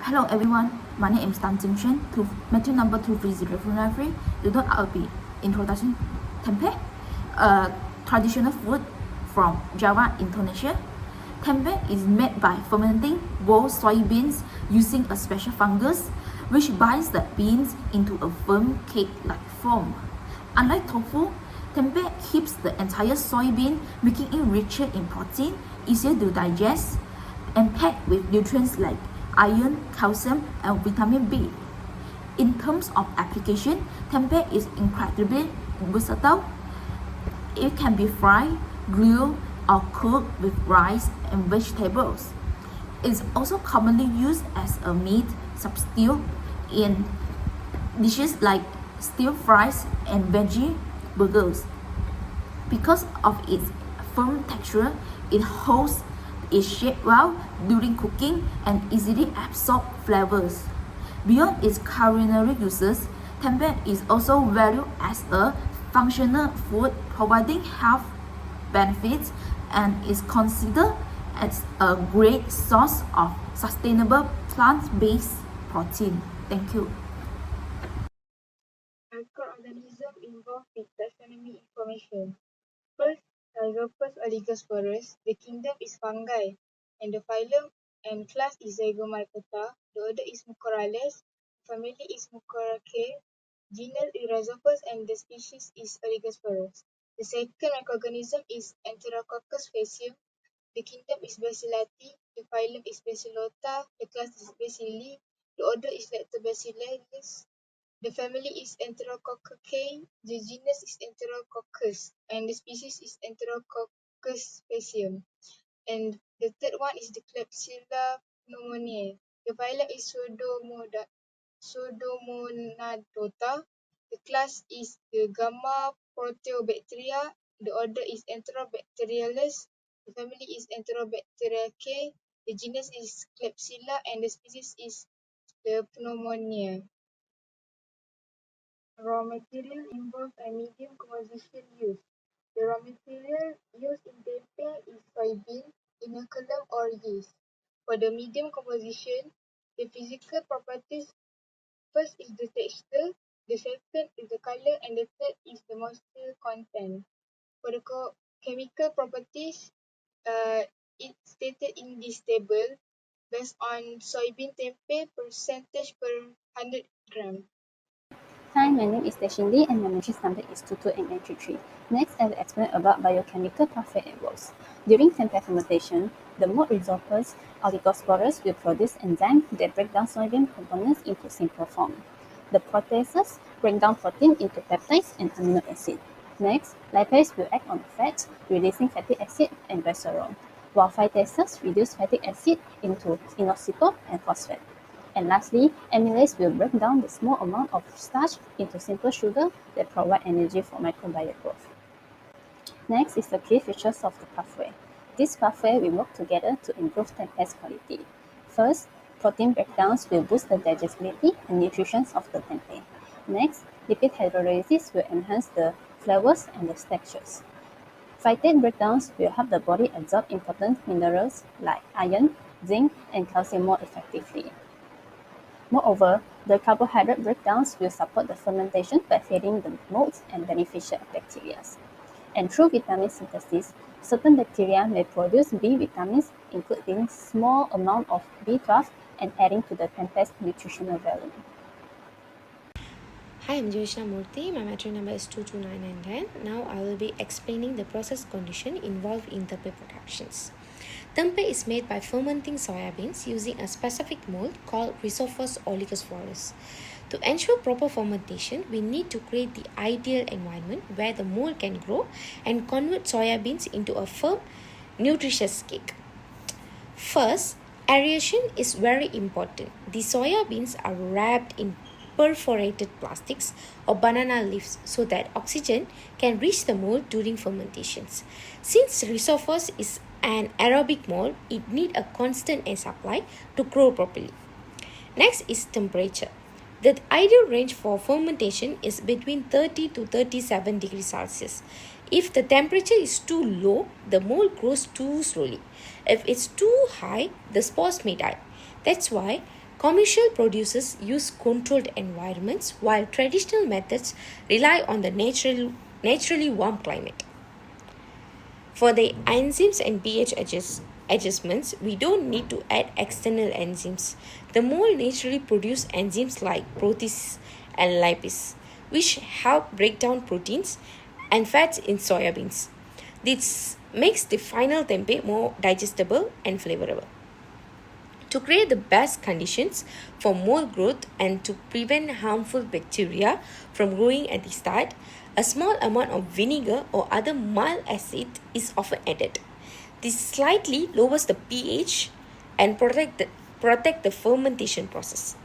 Hello everyone, my name is Tan Jingxuan. To Matthew number 230493, today I'll be introducing Tempeh, a traditional food from Java, Indonesia. Tempeh is made by fermenting raw soybeans using a special fungus which binds the beans into a firm cake-like form. Unlike tofu, tempeh keeps the entire soybean, making it richer in protein, easier to digest, and packed with nutrients like iron, calcium, and vitamin B. In terms of application, tempeh is incredibly versatile. It can be fried, grilled, or cooked with rice and vegetables. It's also commonly used as a meat substitute in dishes like stir fries and veggie burgers. Because of its firm texture, it holds its shape well during cooking and easily absorbs flavors. Beyond its culinary uses, tempeh is also valued as a functional food providing health benefits and is considered as a great source of sustainable plant-based protein. Thank you. Microorganisms involved with taxonomy information. First, Rhizopus oligosporus. The kingdom is fungi, and the phylum and class is Zygomycota. The order is Mucorales. Family is Mucoraceae. Genus is Rhizopus, and the species is Oligosporus. The second microorganism is Enterococcus faecium. The kingdom is Bacillati. The phylum is Bacillota. The class is Bacilli. The order is Lactobacillus. The family is Enterococcaceae, the genus is Enterococcus, and the species is Enterococcus faecium. And the third one is the Klebsiella pneumoniae. The phylum is Pseudomonadota. The class is the Gamma Proteobacteria. The order is Enterobacteriales. The family is Enterobacteriaceae. The genus is Klebsiella, and the species is the Pneumonia. Raw material involves a medium composition used. The raw material used in tempeh is soybean, inoculum, or yeast. For the medium composition, the physical properties first is the texture, the second is the color, and the third is the moisture content. For the chemical properties, it's stated in this table based on soybean tempeh percentage per 100 gram. Hi, my name is Tashinli and my matrix number is 228833. Next, I will explain about biochemical pathway and roles. During tempeh fermentation, the mold Rhizopus oligosporus will produce enzymes that break down soybean components into simple form. The proteases break down protein into peptides and amino acid. Next, lipase will act on fat, releasing fatty acid and glycerol, while phytases reduce fatty acid into inositol and phosphate. And lastly, amylase will break down the small amount of starch into simple sugar that provide energy for microbiome growth. Next is the key features of the pathway. This pathway will work together to improve tempeh's quality. First, protein breakdowns will boost the digestibility and nutrition of the tempeh. Next, lipid hydrolysis will enhance the flavors and the textures. Phytate breakdowns will help the body absorb important minerals like iron, zinc, and calcium more effectively. Moreover, the carbohydrate breakdowns will support the fermentation by feeding the molds and beneficial bacteria. And through vitamin synthesis, certain bacteria may produce B vitamins, including small amount of B12 and adding to the tempeh's nutritional value. Hi, I'm Joishna Murthy. My matrix number is 22910. Now I will be explaining the process condition involved in tempeh productions. Tempeh is made by fermenting soya beans using a specific mold called Rhizopus oligosporus. To ensure proper fermentation, we need to create the ideal environment where the mold can grow and convert soya beans into a firm, nutritious cake. First, aeration is very important. The soya beans are wrapped in perforated plastics or banana leaves so that oxygen can reach the mold during fermentations. Since Rhizopus is an aerobic mold, it needs a constant air supply to grow properly. Next is temperature. The ideal range for fermentation is between 30 to 37 degrees Celsius. If the temperature is too low, the mold grows too slowly. If it's too high, the spores may die. That's why Commercial producers use controlled environments while traditional methods rely on the naturally warm climate. For the enzymes and adjustments, we don't need to add external enzymes. The mole naturally produce enzymes like protease and lipase, which help break down proteins and fats in soybeans. This makes the final tempeh more digestible and flavorable. To create the best conditions for mold growth and to prevent harmful bacteria from growing at the start, a small amount of vinegar or other mild acid is often added. This slightly lowers the pH and protect the fermentation process.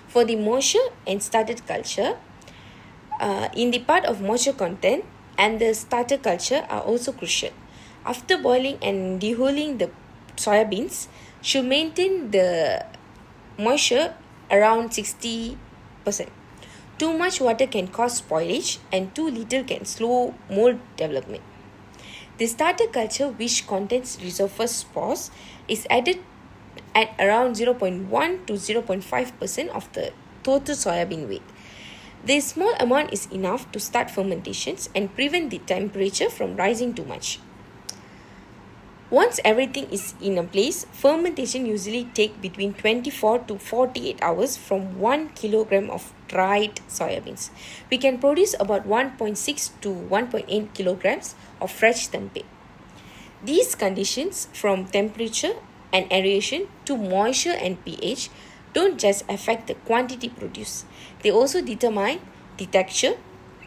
For the moisture and started culture, in the part of moisture content and the starter culture are also crucial. After boiling and dehulling the soybeans, should maintain the moisture around 60%. Too much water can cause spoilage and too little can slow mold development. The starter culture, which contains rhizophus spores, is added at around 0.1 to 0.5% of the total soybean weight. This small amount is enough to start fermentations and prevent the temperature from rising too much. Once everything is in a place, fermentation usually takes between 24 to 48 hours from 1 kilogram of dried soybeans. We can produce about 1.6 to 1.8 kilograms of fresh tempeh. These conditions, from temperature and aeration to moisture and pH, don't just affect the quantity produced. They also determine the texture,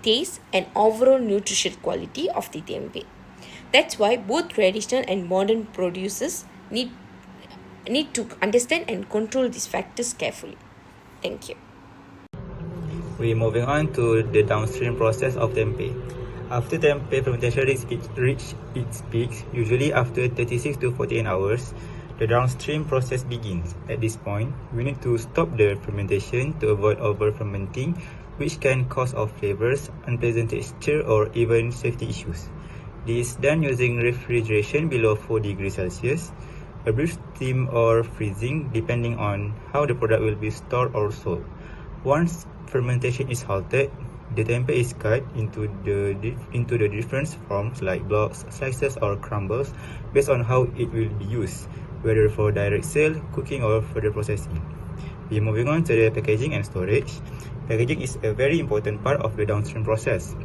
taste, and overall nutritional quality of the tempeh. That's why both traditional and modern producers need to understand and control these factors carefully. Thank you. We're moving on to the downstream process of tempeh. After tempeh fermentation reach its peaks, usually after 36 to 48 hours, the downstream process begins. At this point, we need to stop the fermentation to avoid over-fermenting, which can cause off flavors, unpleasant texture, or even safety issues. This is done using refrigeration below 4 degrees Celsius, a brief steam or freezing depending on how the product will be stored or sold. Once fermentation is halted, the tempeh is cut into the different forms like blocks, slices, or crumbles based on how it will be used, whether for direct sale, cooking, or further processing. We are moving on to the packaging and storage. Packaging is a very important part of the downstream process.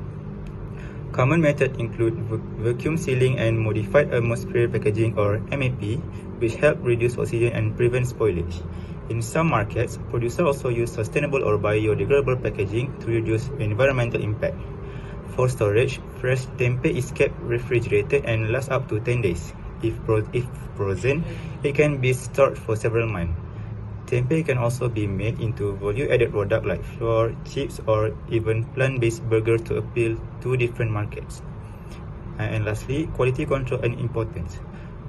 Common methods include vacuum sealing and modified atmosphere packaging or MAP, which help reduce oxygen and prevent spoilage. In some markets, producers also use sustainable or biodegradable packaging to reduce environmental impact. For storage, fresh tempeh is kept refrigerated and lasts up to 10 days. If frozen, it can be stored for several months. Tempeh can also be made into value-added products like flour, chips, or even plant-based burgers to appeal to different markets. And lastly, quality control and importance.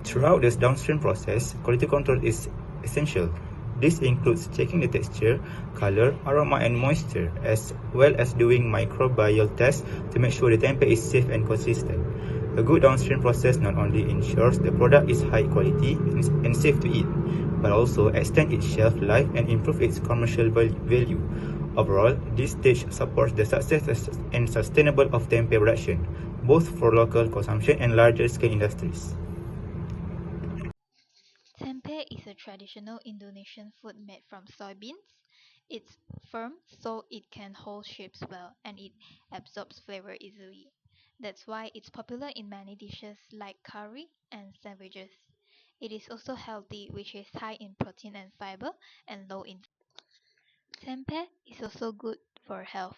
Throughout this downstream process, quality control is essential. This includes checking the texture, color, aroma, and moisture, as well as doing microbial tests to make sure the tempeh is safe and consistent. A good downstream process not only ensures the product is high quality and safe to eat, but also extend its shelf life and improve its commercial value. Overall, this stage supports the success and sustainable of tempeh production, both for local consumption and larger scale industries. Tempeh is a traditional Indonesian food made from soybeans. It's firm so it can hold shapes well and it absorbs flavor easily. That's why it's popular in many dishes like curry and sandwiches. It is also healthy, which is high in protein and fiber and low in. Tempeh is also good for health.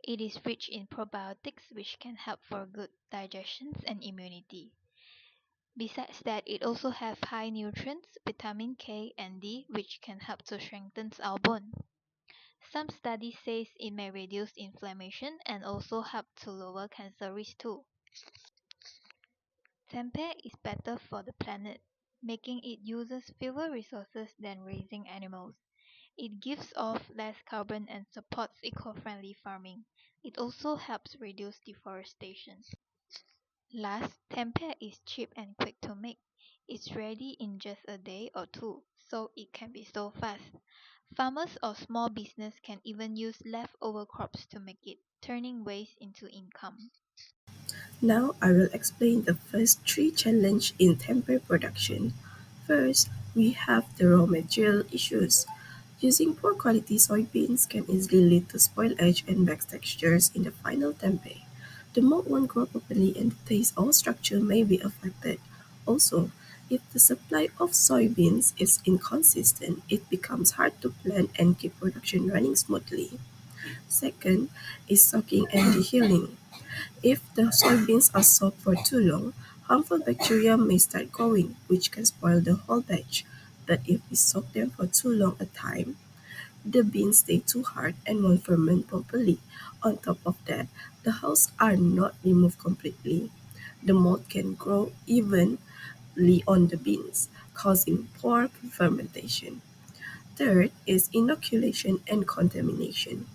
It is rich in probiotics which can help for good digestion and immunity. Besides that, it also has high nutrients, vitamin K and D, which can help to strengthen our bone. Some studies says it may reduce inflammation and also help to lower cancer risk too. Tempeh is better for the planet, making it uses fewer resources than raising animals. It gives off less carbon and supports eco-friendly farming. It also helps reduce deforestation. Last, tempeh is cheap and quick to make. It's ready in just a day or two, so it can be sold fast. Farmers or small business can even use leftover crops to make it, turning waste into income. Now I will explain the first three challenges in tempeh production. First, we have the raw material issues. Using poor quality soybeans can easily lead to spoilage and bad textures in the final tempeh. The mold won't grow properly and the taste or structure may be affected. Also, if the supply of soybeans is inconsistent, it becomes hard to plant and keep production running smoothly. Second is soaking and dehealing. If the soybeans are soaked for too long, harmful bacteria may start growing, which can spoil the whole batch. But if we soak them for too long a time, the beans stay too hard and won't ferment properly. On top of that, the hulls are not removed completely. The mold can grow evenly on the beans, causing poor fermentation. Third is inoculation and contamination.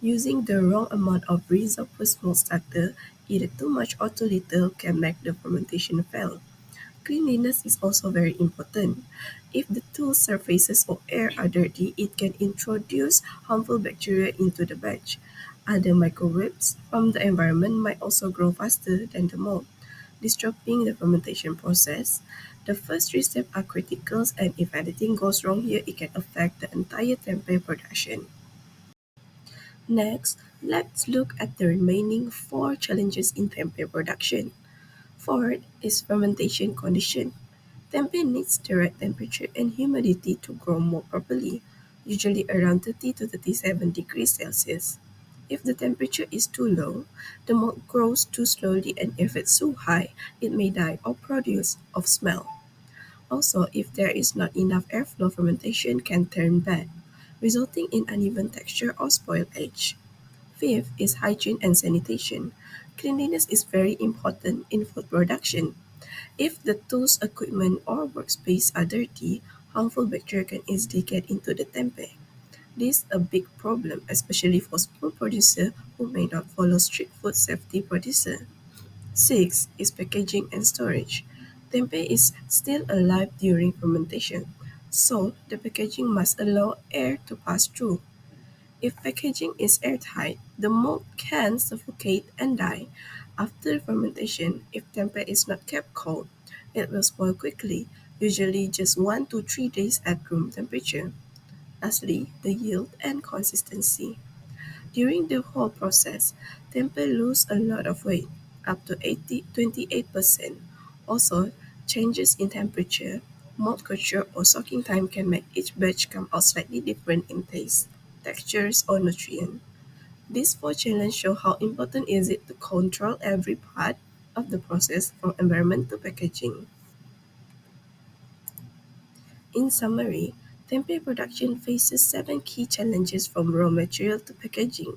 Using the wrong amount of Rhizopus mold starter, either too much or too little, can make the fermentation fail. Cleanliness is also very important. If the tool surfaces or air are dirty, it can introduce harmful bacteria into the batch. Other microbes from the environment might also grow faster than the mold, disrupting the fermentation process. The first three steps are critical, and if anything goes wrong here, it can affect the entire tempeh production. Next, let's look at the remaining four challenges in tempeh production. Fourth is fermentation condition. Tempeh needs the right temperature and humidity to grow more properly, usually around 30 to 37 degrees Celsius. If the temperature is too low, the mold grows too slowly, and if it's too high, it may die or produce of smell. Also, if there is not enough airflow, fermentation can turn bad, resulting in uneven texture or spoiled edge. Fifth is hygiene and sanitation. Cleanliness is very important in food production. If the tools, equipment, or workspace are dirty, harmful bacteria can easily get into the tempeh. This is a big problem, especially for small producers who may not follow strict food safety procedures. Six is packaging and storage. Tempeh is still alive during fermentation, so the packaging must allow air to pass through. If packaging is airtight, the mold can suffocate and die. After fermentation, if tempeh is not kept cold, it will spoil quickly, usually just 1 to 3 days at room temperature. Lastly, the yield and consistency. During the whole process, tempeh lose a lot of weight, up to 28%. Also, changes in temperature, mold culture, or soaking time can make each batch come out slightly different in taste, textures, or nutrient. These four challenges show how important is it to control every part of the process from environment to packaging. In summary, tempeh production faces seven key challenges from raw material to packaging.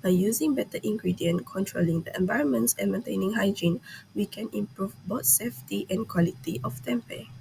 By using better ingredients, controlling the environments, and maintaining hygiene, we can improve both safety and quality of tempeh.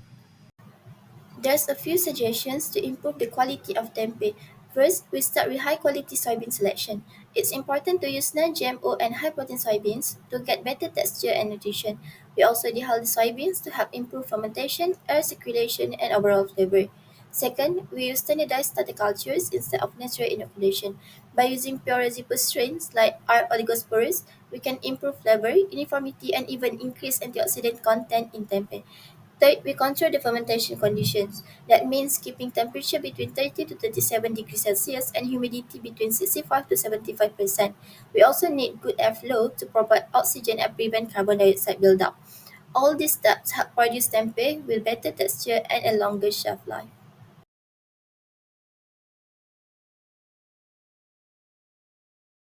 There's a few suggestions to improve the quality of tempeh. First, we start with high quality soybean selection. It's important to use non-GMO and high-protein soybeans to get better texture and nutrition. We also dehull the soybeans to help improve fermentation, air circulation, and overall flavor. Second, we use standardized starter cultures instead of natural inoculation. By using pure rhizopus strains like R. oligosporus, we can improve flavor, uniformity, and even increase antioxidant content in tempeh. Third, we control the fermentation conditions. That means keeping temperature between 30 to 37 degrees Celsius and humidity between 65 to 75%. We also need good airflow to provide oxygen and prevent carbon dioxide buildup. All these steps help produce tempeh with better texture and a longer shelf life.